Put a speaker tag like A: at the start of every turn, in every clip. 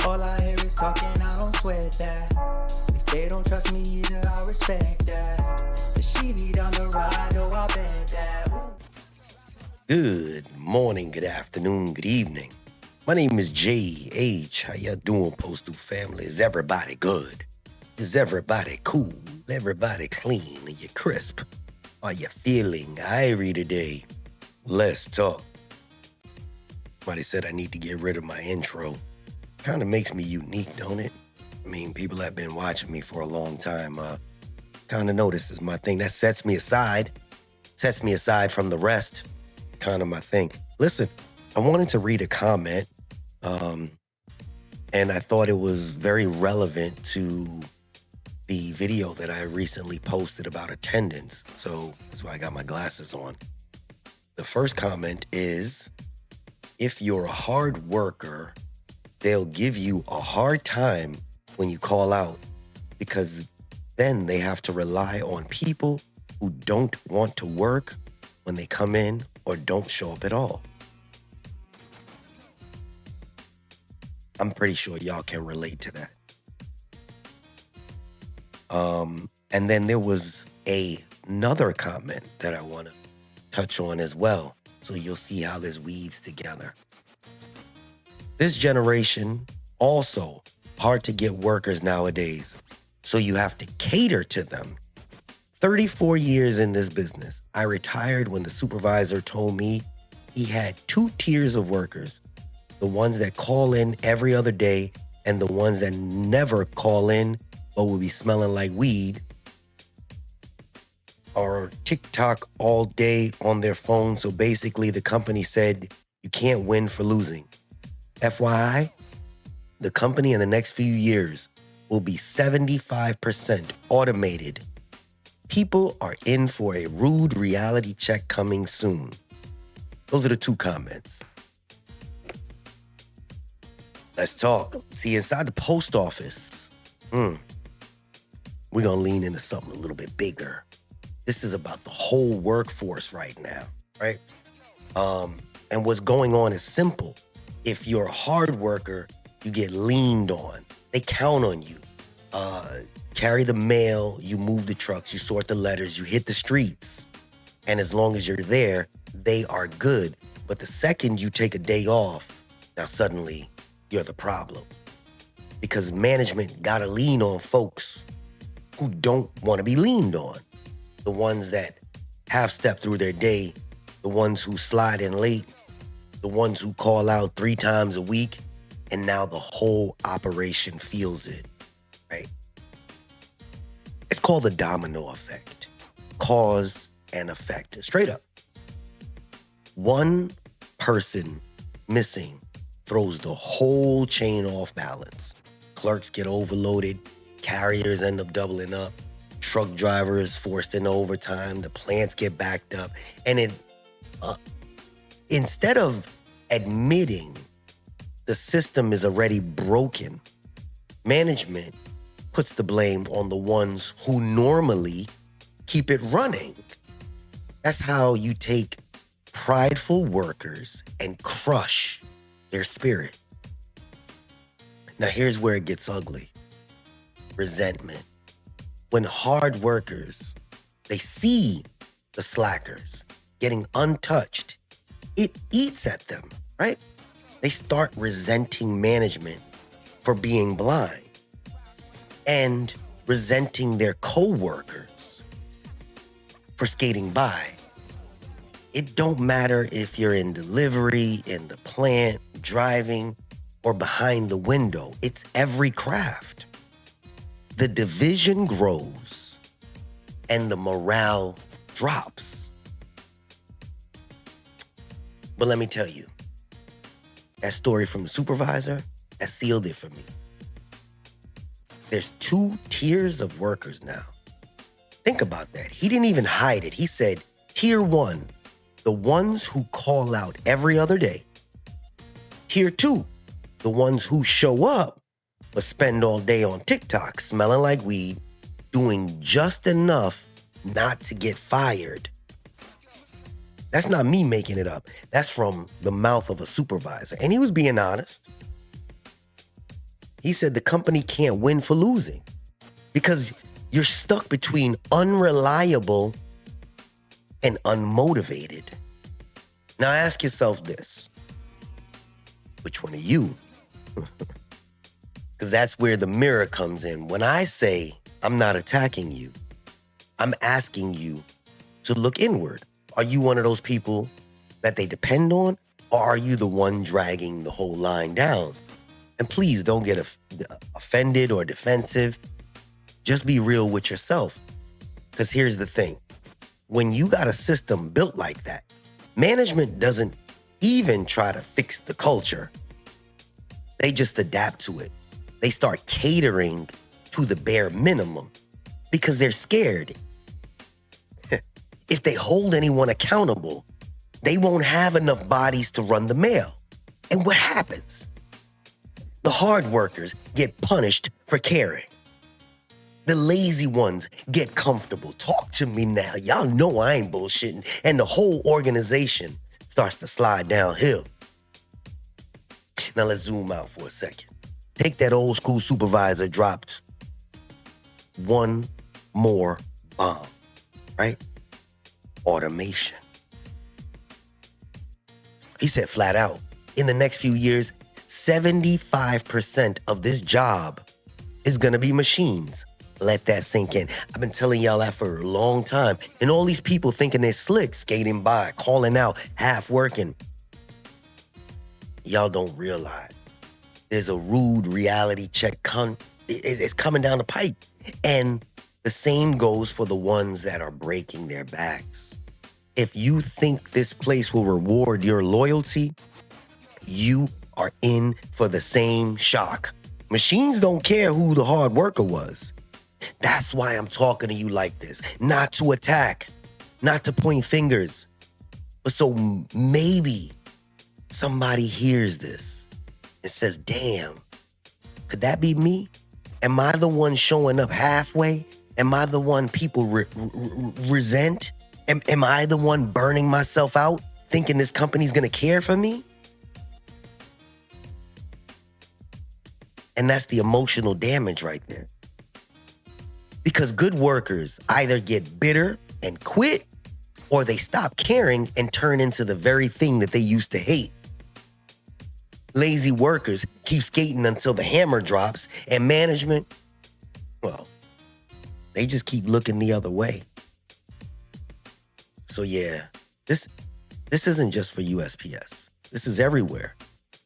A: All I hear is talking, I don't sweat that. If they don't trust me either, I respect that. If she be down the ride, oh, I'll bet that. Ooh.
B: Good morning, good afternoon, good evening. My name is JayH. How y'all doing, Postal family? Is everybody good? Is everybody cool? Everybody clean? Are you crisp? Are you feeling irie today? Let's talk. Somebody said I need to get rid of my intro. Kind of makes me unique, don't it? I mean, people have been watching me for a long time. Kind of know this is my thing. That sets me aside from the rest. Kind of my thing. Listen, I wanted to read a comment, and I thought it was very relevant to the video that I recently posted about attendance. So that's why I got my glasses on. The first comment is, if you're a hard worker, they'll give you a hard time when you call out, because then they have to rely on people who don't want to work when they come in or don't show up at all. I'm pretty sure y'all can relate to that. And then there was another comment that I want to touch on as well, so you'll see how this weaves together. This generation also hard to get workers nowadays, so you have to cater to them. 34 years in this business. I retired when the supervisor told me he had 2 tiers of workers: the ones that call in every other day and the ones that never call in but will be smelling like weed or TikTok all day on their phone. So basically the company said you can't win for losing. FYI, the company in the next few years will be 75% automated. People are in for a rude reality check coming soon. Those are the 2 comments. Let's talk. See, inside the post office, we're going to lean into something a little bit bigger. This is about the whole workforce right now, right? And what's going on is simple. If you're a hard worker, you get leaned on. They count on you. Carry the mail, you move the trucks, you sort the letters, you hit the streets. And as long as you're there, they are good. But the second you take a day off, now suddenly you're the problem. Because management gotta lean on folks who don't wanna be leaned on. The ones that half step through their day, the ones who slide in late, the ones who call out 3 times a week, and now the whole operation feels it, right? It's called the domino effect. Cause and effect. Straight up. One person missing throws the whole chain off balance. Clerks get overloaded, carriers end up doubling up, truck drivers forced into overtime, the plants get backed up, and instead of admitting the system is already broken, management puts the blame on the ones who normally keep it running. That's how you take prideful workers and crush their spirit. Now here's where it gets ugly. Resentment. When hard workers, they see the slackers getting untouched, it eats at them, right? They start resenting management for being blind and resenting their co-workers for skating by. It don't matter if you're in delivery, in the plant, driving, or behind the window. It's every craft. The division grows and the morale drops. But let me tell you, that story from the supervisor, that sealed it for me. There's 2 tiers of workers now. Think about that. He didn't even hide it. He said, tier 1, the ones who call out every other day. Tier 2, the ones who show up but spend all day on TikTok smelling like weed, doing just enough not to get fired. That's not me making it up. That's from the mouth of a supervisor. And he was being honest. He said the company can't win for losing because you're stuck between unreliable and unmotivated. Now ask yourself this. Which one are you? Because that's where the mirror comes in. When I say I'm not attacking you, I'm asking you to look inward. Are you one of those people that they depend on, or are you the one dragging the whole line down? And please don't get offended or defensive. Just be real with yourself. Because here's the thing. When you got a system built like that, management doesn't even try to fix the culture. They just adapt to it. They start catering to the bare minimum because they're scared. If they hold anyone accountable, they won't have enough bodies to run the mail. And what happens? The hard workers get punished for caring. The lazy ones get comfortable. Talk to me now. Y'all know I ain't bullshitting. And the whole organization starts to slide downhill. Now let's zoom out for a second. Take that old school supervisor dropped one more bomb, right? Automation. He said flat out, in the next few years, 75% of this job is gonna be machines. Let that sink in. I've been telling y'all that for a long time. And all these people thinking they're slick, skating by, calling out, half working. Y'all don't realize there's a rude reality check. It's coming down the pipe. And the same goes for the ones that are breaking their backs. If you think this place will reward your loyalty, you are in for the same shock. Machines don't care who the hard worker was. That's why I'm talking to you like this. Not to attack, not to point fingers, but so maybe somebody hears this and says, damn, could that be me? Am I the one showing up halfway? Am I the one people resent? Am I the one burning myself out, thinking this company's gonna care for me? And that's the emotional damage right there. Because good workers either get bitter and quit, or they stop caring and turn into the very thing that they used to hate. Lazy workers keep skating until the hammer drops, and management, well, they just keep looking the other way. So yeah, this isn't just for USPS. This is everywhere.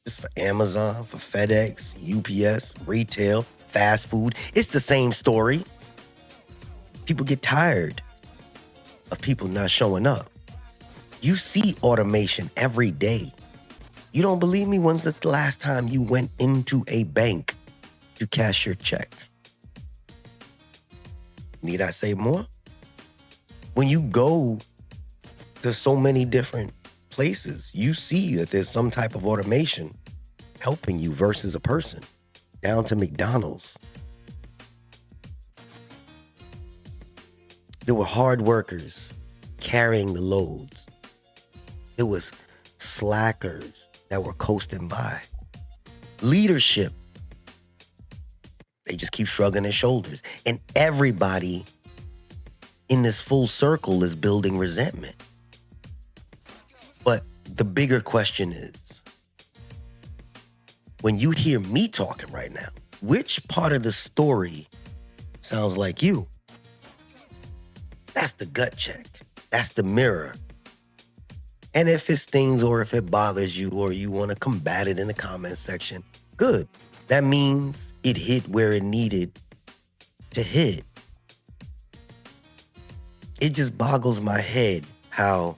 B: This is for Amazon, for FedEx, UPS, retail, fast food. It's the same story. People get tired of people not showing up. You see automation every day. You don't believe me? When's the last time you went into a bank to cash your check? Need I say more? When you go to so many different places, you see that there's some type of automation helping you versus a person, down to McDonald's. There were hard workers carrying the loads. There was slackers that were coasting by. Leadership, they just keep shrugging their shoulders. And everybody in this full circle is building resentment. But the bigger question is, when you hear me talking right now, which part of the story sounds like you? That's the gut check. That's the mirror. And if it stings or if it bothers you or you want to combat it in the comment section, good. That means it hit where it needed to hit. It just boggles my head how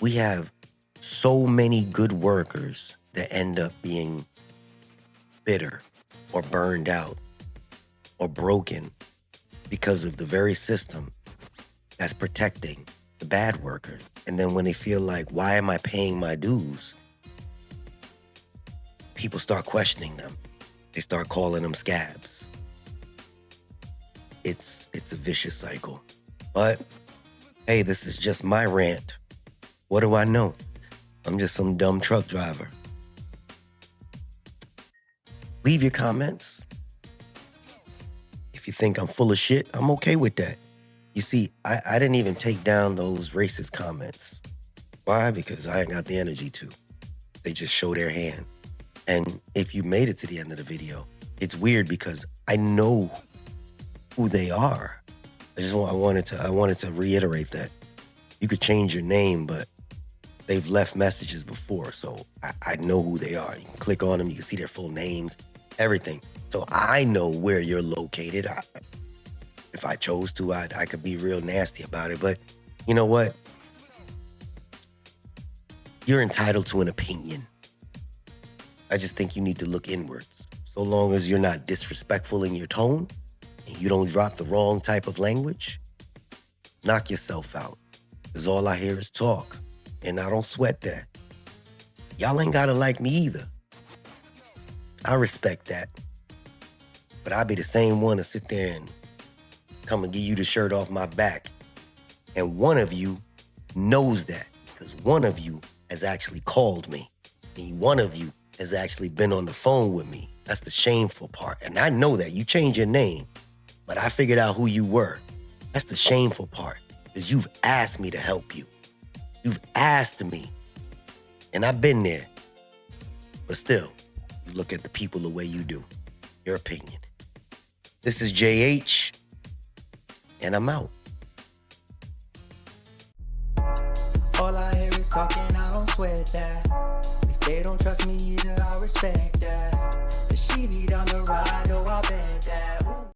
B: we have so many good workers that end up being bitter or burned out or broken because of the very system that's protecting the bad workers. And then when they feel like, why am I paying my dues? People start questioning them. They start calling them scabs. It's a vicious cycle. But hey, this is just my rant. What do I know? I'm just some dumb truck driver. Leave your comments. If you think I'm full of shit, I'm okay with that. You see, I didn't even take down those racist comments. Why? Because I ain't got the energy to. They just show their hand. And if you made it to the end of the video, it's weird because I know who they are. I wanted to reiterate that. You could change your name, but they've left messages before, so I know who they are. You can click on them, you can see their full names, everything. So I know where you're located. If I chose to, I could be real nasty about it, but you know what? You're entitled to an opinion. I just think you need to look inwards. So long as you're not disrespectful in your tone and you don't drop the wrong type of language, knock yourself out. Because all I hear is talk, and I don't sweat that. Y'all ain't gotta like me either. I respect that. But I'd be the same one to sit there and come and give you the shirt off my back. And one of you knows that because one of you has actually called me. And one of you has actually been on the phone with me. That's the shameful part. And I know that. You changed your name, but I figured out who you were. That's the shameful part, because you've asked me to help you. You've asked me, and I've been there. But still, you look at the people the way you do. Your opinion. This is JayH, and I'm out.
A: All I hear is talking, I don't sweat that. If they don't trust me either, I respect that. If she be down the ride, oh, I bet that.